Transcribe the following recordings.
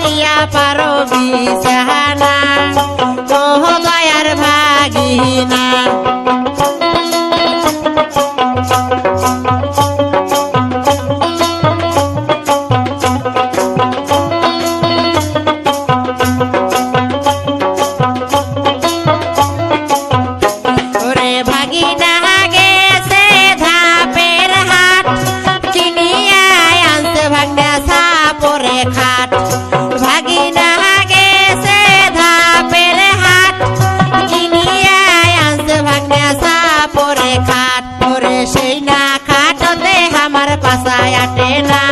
করিয়া পারো বিছানা ও দয়ার ভাগিনা খাট ভাগিনা গেছে ধাপের হাট কিনিয়া আনছে ভাগনা সাপরে খাট পরে সেই না খাটতে আমার পাশায় আটে না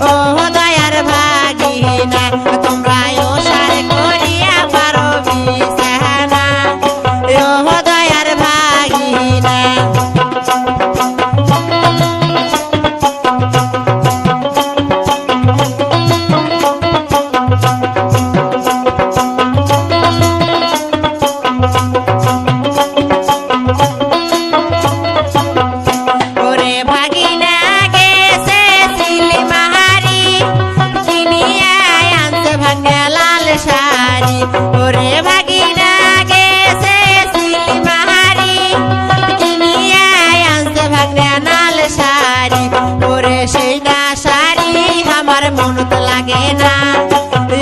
ও দয়ার ভাগিনা তোমরা ওসার করিয়া পারো বিছানা ও দয়ার ভাগিনা ওরে ভাগিনা গেছে সিলমাহারি কিনিয়া আনছে ভাগনা নাল শাড়ি ওরে সেই না শাড়ি আমার মনত লাগে না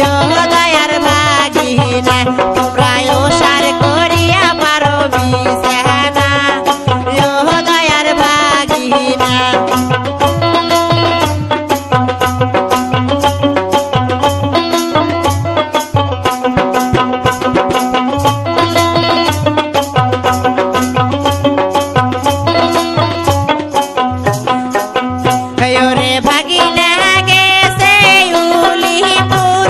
ও দয়ার ভাগিনা তোমরা ওসার করিয়া পারো বিছানা ও দয়ার ভাগিনা ভাগিনা গেছে উলিপুর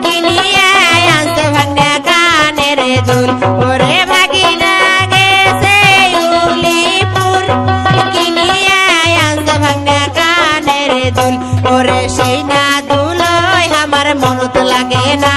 কিনিয়া আনছে ভাগনা কানের দুল ওরে ভাগিনা গেছে উলিপুর কিনিয়া আনছে ভাগনা কানের দুল ওরে সেই না দুল আমার মনত লাগে না